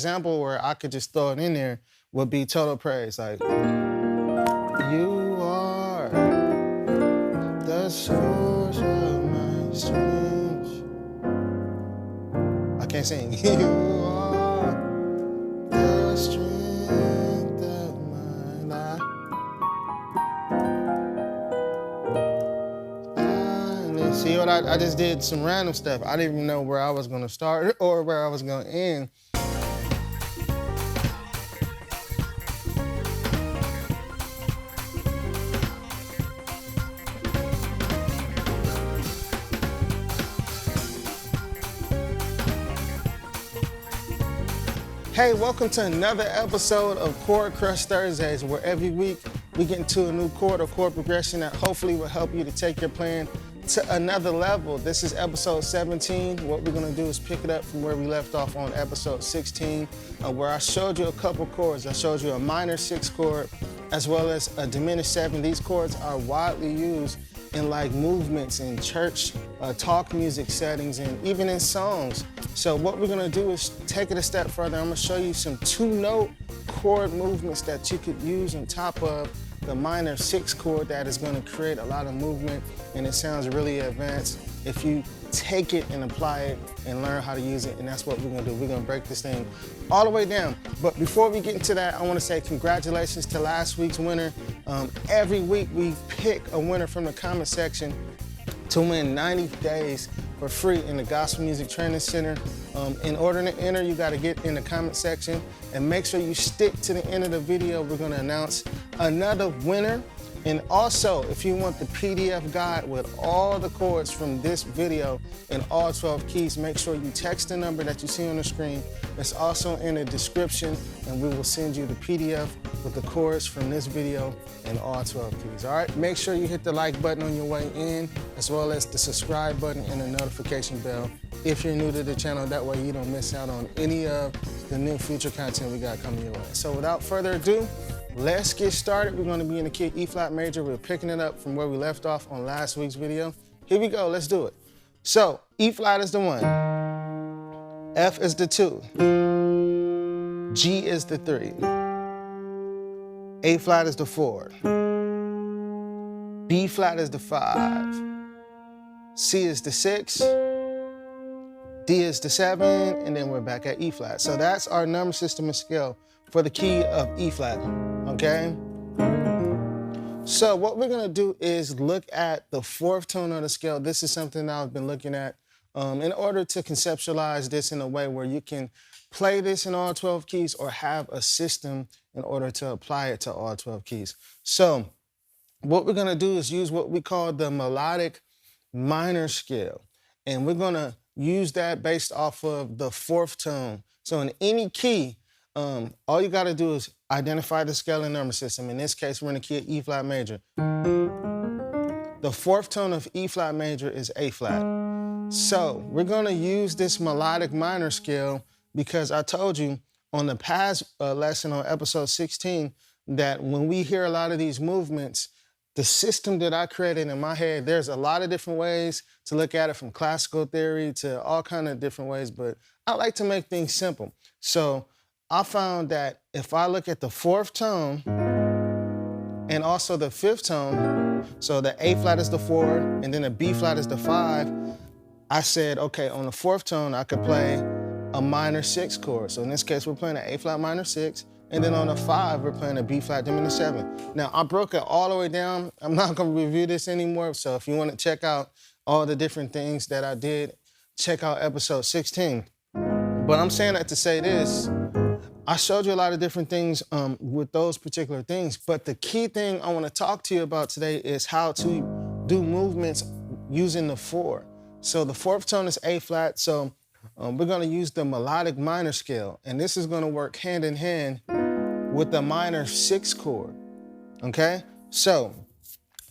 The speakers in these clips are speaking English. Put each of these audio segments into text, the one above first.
example where I could just throw it in there would be total praise. Like, you are the source of my strength. I can't sing. You are the strength of my life. See what I just did some random stuff. I didn't even know where I was gonna start or where I was gonna end. Hey, welcome to another episode of Chord Crush Thursdays, where every week we get into a new chord or chord progression that hopefully will help you to take your playing to another level. This is episode 17. What we're gonna do is pick it up from where we left off on episode 16, where I showed you a couple chords. I showed you a minor 6 chord as well as a diminished 7. These chords are widely used in like movements in church, talk music settings, and even in songs. So what we're gonna do is take it a step further. I'm gonna show you some 2-note chord movements that you could use on top of the minor 6 chord that is gonna create a lot of movement, and it sounds really advanced if you take it and apply it and learn how to use it, and that's what we're gonna do. We're gonna break this thing all the way down. But before we get into that, I wanna say congratulations to last week's winner. Every week we pick a winner from the comment section to win 90 days for free in the Gospel Music Training Center. In order to enter, you gotta get in the comment section and make sure you stick to the end of the video. We're gonna announce another winner. And also, if you want the PDF guide with all the chords from this video in all 12 keys, make sure you text the number that you see on the screen. It's also in the description, and we will send you the PDF with the chords from this video in all 12 keys, all right? Make sure you hit the like button on your way in, as well as the subscribe button and the notification bell if you're new to the channel. That way you don't miss out on any of the new future content we got coming your way. So without further ado, let's get started. We're gonna be in the key E flat major. We're picking it up from where we left off on last week's video. Here we go, let's do it. So E flat is the 1, F is the 2, G is the 3, A flat is the 4, B flat is the 5, C is the 6, D is the 7, and then we're back at E flat. So that's our number system and scale for the key of E flat, okay? So what we're gonna do is look at the 4th tone of the scale. This is something that I've been looking at in order to conceptualize this in a way where you can play this in all 12 keys or have a system in order to apply it to all 12 keys. So what we're gonna do is use what we call the melodic minor scale. And we're gonna use that based off of the 4th tone. So in any key, all you gotta do is identify the scale and number system. In this case, we're in the key of E flat major. The 4th tone of E flat major is A flat. So we're gonna use this melodic minor scale because I told you on the past lesson on episode 16 that when we hear a lot of these movements, the system that I created in my head, there's a lot of different ways to look at it, from classical theory to all kind of different ways, but I like to make things simple. So I found that if I look at the 4th tone and also the 5th tone, so the A flat is the 4 and then the B flat is the 5, I said, okay, on the 4th tone, I could play a minor 6 chord. So in this case, we're playing an A flat minor 6, and then on the 5, we're playing a B flat diminished 7. Now, I broke it all the way down. I'm not gonna review this anymore, so if you wanna check out all the different things that I did, check out episode 16. But I'm saying that to say this, I showed you a lot of different things with those particular things, but the key thing I want to talk to you about today is how to do movements using the 4. So the 4th tone is A flat, so we're going to use the melodic minor scale, and this is going to work hand in hand with the minor 6 chord, okay? So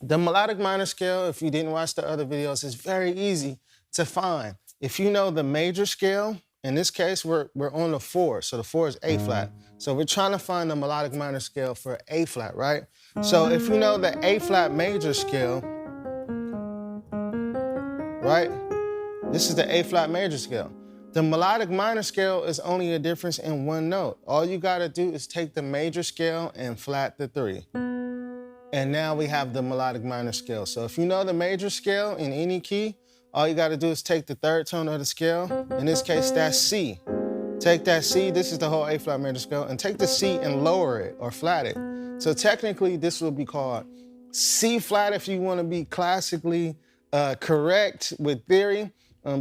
the melodic minor scale, if you didn't watch the other videos, is very easy to find. If you know the major scale, in this case, we're on the 4, so the 4 is A flat. So we're trying to find the melodic minor scale for A flat, right? So if you know the A flat major scale, right? This is the A flat major scale. The melodic minor scale is only a difference in one note. All you gotta do is take the major scale and flat the 3. And now we have the melodic minor scale. So if you know the major scale in any key, all you gotta do is take the 3rd tone of the scale. In this case, that's C. Take that C, this is the whole A flat major scale, and take the C and lower it or flat it. So technically, this will be called C flat if you wanna be classically correct with theory.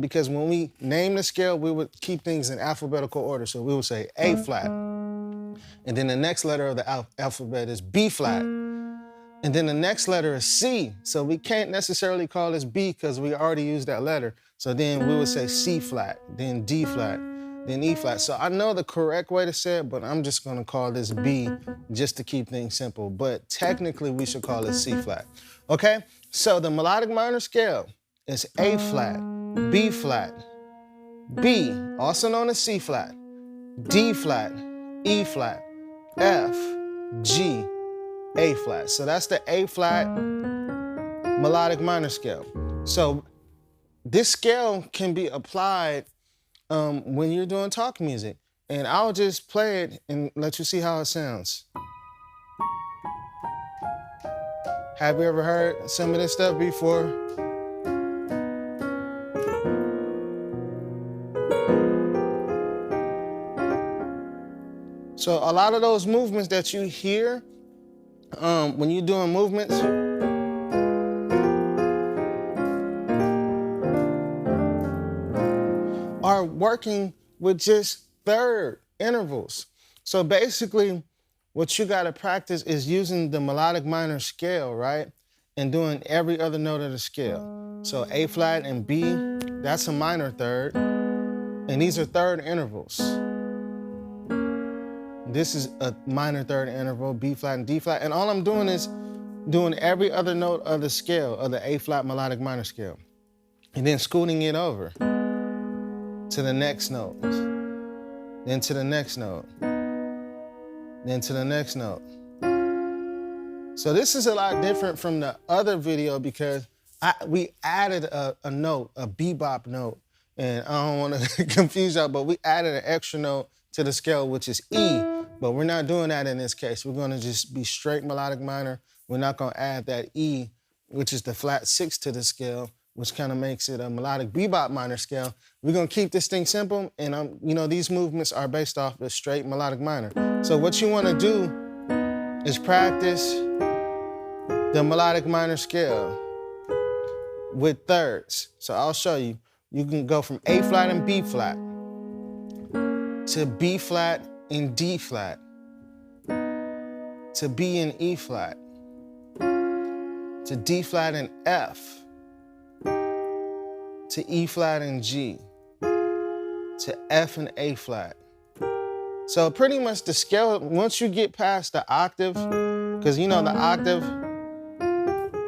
Because when we name the scale, we would keep things in alphabetical order. So we would say A flat. And then the next letter of the alphabet is B flat. And then the next letter is C. So we can't necessarily call this B because we already used that letter. So then we would say C flat, then D flat, then E flat. So I know the correct way to say it, but I'm just gonna call this B just to keep things simple. But technically we should call it C flat. Okay, so the melodic minor scale is A flat, B flat, B, also known as C flat, D flat, E flat, F, G, A flat. So that's the A flat melodic minor scale. So this scale can be applied when you're doing talk music. And I'll just play it and let you see how it sounds. Have you ever heard some of this stuff before? So a lot of those movements that you hear when you're doing movements, are working with just 3rd intervals. So basically, what you gotta practice is using the melodic minor scale, right? And doing every other note of the scale. So A flat and B, that's a minor 3rd. And these are 3rd intervals. This is a minor 3rd interval, B flat and D flat. And all I'm doing is doing every other note of the scale, of the A flat melodic minor scale. And then scooting it over to the next note, then to the next note, then to the next note. So this is a lot different from the other video because we added a note, a bebop note. And I don't want to confuse y'all, but we added an extra note to the scale, which is E. But we're not doing that in this case. We're gonna just be straight melodic minor. We're not gonna add that E, which is the flat 6 to the scale, which kind of makes it a melodic bebop minor scale. We're gonna keep this thing simple, and you know, these movements are based off the straight melodic minor. So what you wanna do is practice the melodic minor scale with 3rds. So I'll show you. You can go from A flat and B flat to B flat and D flat, to B and E flat, to D flat and F, to E flat and G, to F and A flat. So pretty much the scale, once you get past the octave, because you know the octave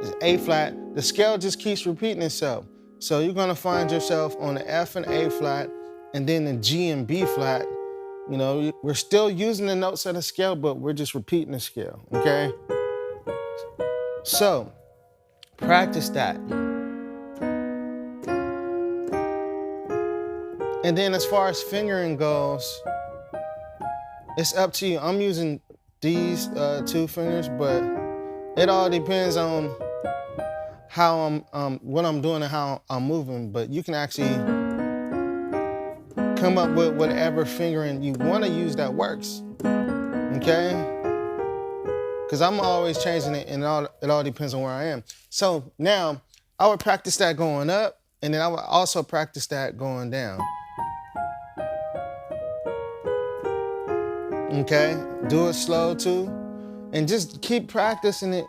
is A flat, the scale just keeps repeating itself. So you're gonna find yourself on the F and A flat, and then the G and B flat. You know, we're still using the notes of the scale, but we're just repeating the scale, okay? So, practice that. And then as far as fingering goes, it's up to you. I'm using these 2 fingers, but it all depends on how what I'm doing and how I'm moving. But you can actually come up with whatever fingering you want to use that works, okay? Because I'm always changing it, and it all depends on where I am. So now, I would practice that going up, and then I would also practice that going down. Okay, do it slow too, and just keep practicing it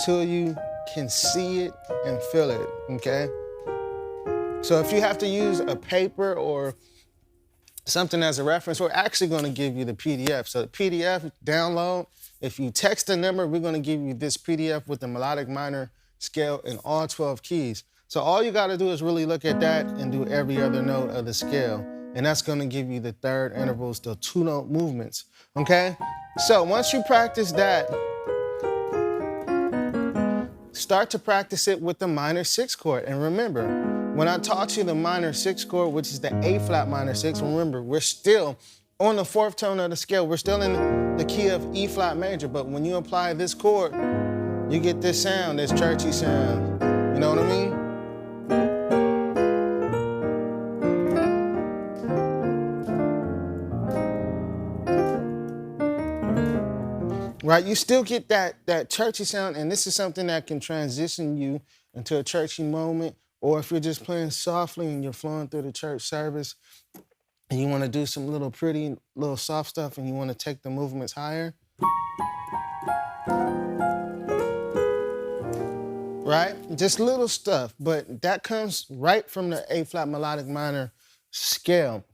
till you can see it and feel it, okay? So if you have to use a paper or something as a reference, we're actually gonna give you the PDF. So the PDF download, if you text the number, we're gonna give you this PDF with the melodic minor scale in all 12 keys. So all you gotta do is really look at that and do every other note of the scale. And that's gonna give you the 3rd intervals, the 2-note movements, okay? So once you practice that, start to practice it with the minor 6 chord. And remember, When I taught you the minor 6 chord, which is the A flat minor 6, remember, we're still on the 4th tone of the scale. We're still in the key of E flat major, but when you apply this chord, you get this sound, this churchy sound. You know what I mean? Right, you still get that churchy sound, and this is something that can transition you into a churchy moment, or if you're just playing softly and you're flowing through the church service, and you want to do some little pretty, little soft stuff, and you want to take the movements higher. Right, just little stuff, but that comes right from the A flat melodic minor scale.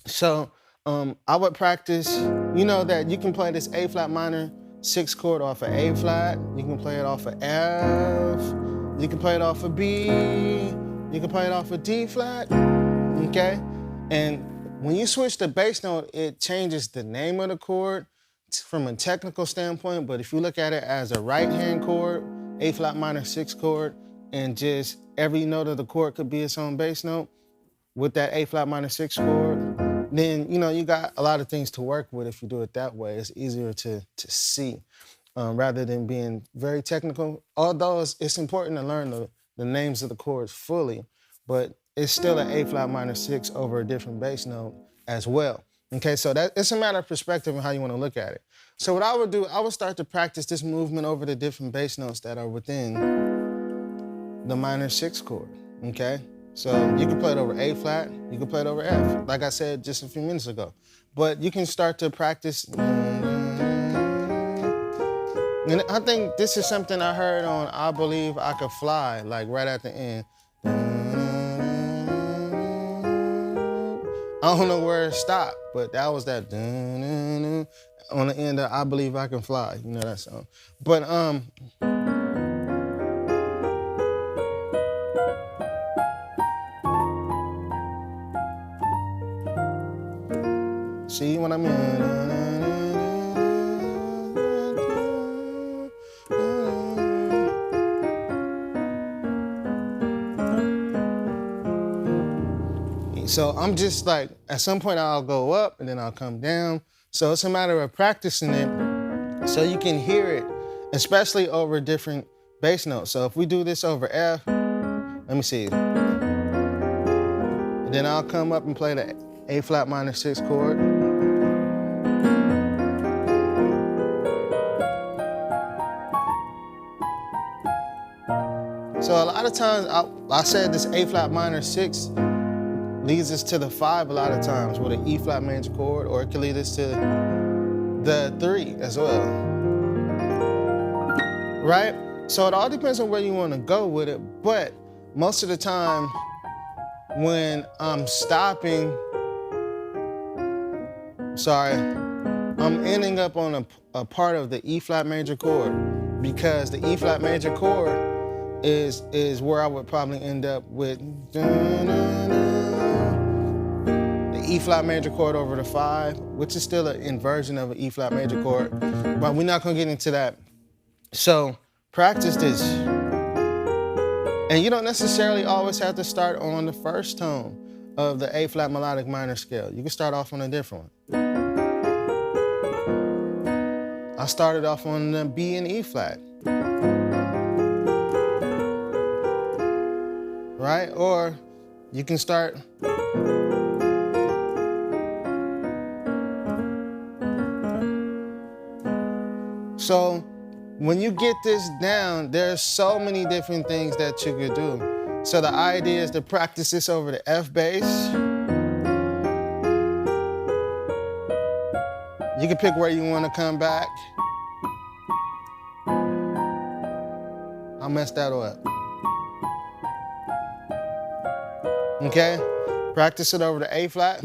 So I would practice, you know that you can play this A flat minor 6 chord off of A flat, you can play it off of F, you can play it off of B, you can play it off of D flat, okay? And when you switch the bass note, it changes the name of the chord from a technical standpoint, but if you look at it as a right hand chord, A flat minor 6 chord, and just every note of the chord could be its own bass note with that A flat minor 6 chord, then you know you got a lot of things to work with if you do it that way. It's easier to see rather than being very technical. Although it's important to learn the names of the chords fully, but it's still an A flat minor 6 over a different bass note as well. Okay, so that it's a matter of perspective and how you want to look at it. So what I would do, I would start to practice this movement over the different bass notes that are within the minor 6 chord, okay? So you can play it over A flat, you can play it over F, like I said just a few minutes ago. But you can start to practice. And I think this is something I heard on I Believe I Could Fly, like right at the end. I don't know where it stopped, but that was that on the end of I Believe I Can Fly, you know that song. But see what I mean? So I'm just like, at some point I'll go up and then I'll come down. So it's a matter of practicing it so you can hear it, especially over different bass notes. So if we do this over F, let me see. And then I'll come up and play the A flat minor 6 chord. So a lot of times, I said this A flat minor 6 leads us to the 5 a lot of times with an E flat major chord, or it can lead us to the 3 as well, right? So it all depends on where you want to go with it, but most of the time when I'm stopping, I'm ending up on a part of the E flat major chord, because the E flat major chord is where I would probably end up with E flat major chord over the 5, which is still an inversion of an E flat major chord, but we're not gonna get into that. So practice this. And you don't necessarily always have to start on the 1st tone of the A flat melodic minor scale. You can start off on a different one. I started off on the B and E flat. Right? Or you can start so when you get this down, there's so many different things that you could do. So the idea is to practice this over the F bass. You can pick where you want to come back. I messed that up. Okay? Practice it over the A flat.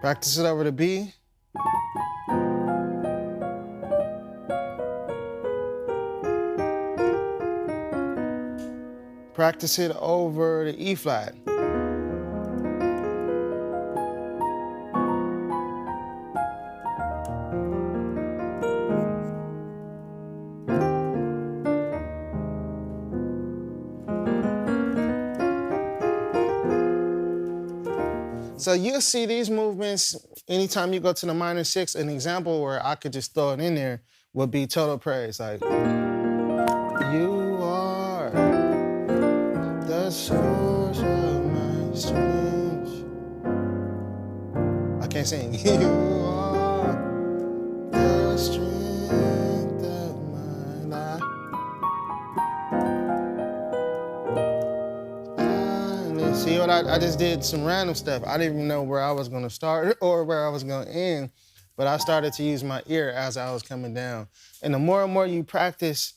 Practice it over the B. Practice it over the E flat. So you'll see these movements anytime you go to the minor 6. An example where I could just throw it in there would be total praise. Like, you are the source of my strength. I can't sing. You are the strength of my life. See what I just did some random stuff. I didn't even know where I was gonna start or where I was gonna end, but I started to use my ear as I was coming down. And the more and more you practice,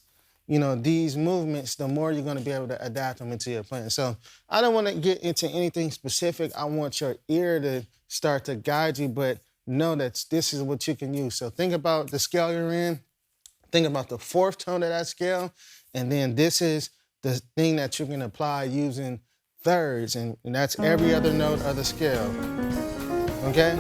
you know, these movements, the more you're gonna be able to adapt them into your playing. So I don't wanna get into anything specific. I want your ear to start to guide you, but know that this is what you can use. So think about the scale you're in, think about the 4th tone of that scale, and then this is the thing that you can apply using thirds, and that's every other note of the scale, okay?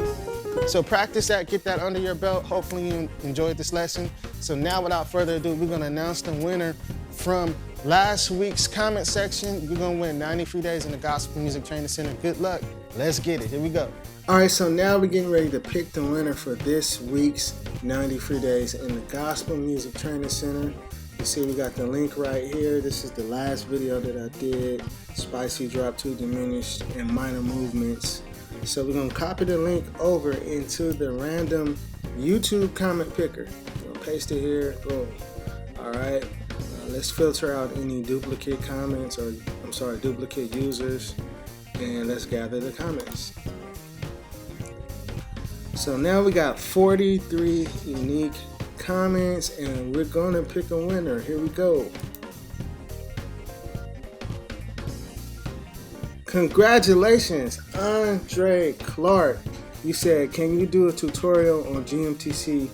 So practice that, get that under your belt. Hopefully you enjoyed this lesson. So now without further ado, we're gonna announce the winner from last week's comment section. You're gonna win 90 free days in the Gospel Music Training Center. Good luck, let's get it, here we go. All right, so now we're getting ready to pick the winner for this week's 90 free days in the Gospel Music Training Center. You see we got the link right here. This is the last video that I did. Spicy drop 2 diminished and minor movements. So we're gonna copy the link over into the random YouTube comment picker. I'm gonna paste it here, boom. All right, let's filter out any duplicate comments or, duplicate users, and let's gather the comments. So now we got 43 unique comments, and we're gonna pick a winner. Here we go. Congratulations, Andre Clark. You said, can you do a tutorial on GMTC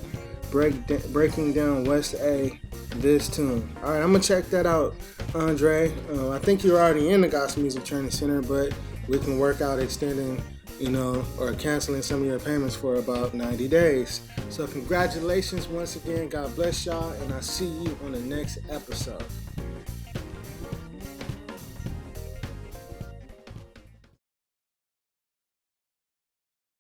breaking down West A this tune? All right, I'm gonna check that out, Andre. I think you're already in the Gospel Music Training Center, but we can work out extending, you know, or canceling some of your payments for about 90 days. So congratulations once again. God bless y'all, and I'll see you on the next episode.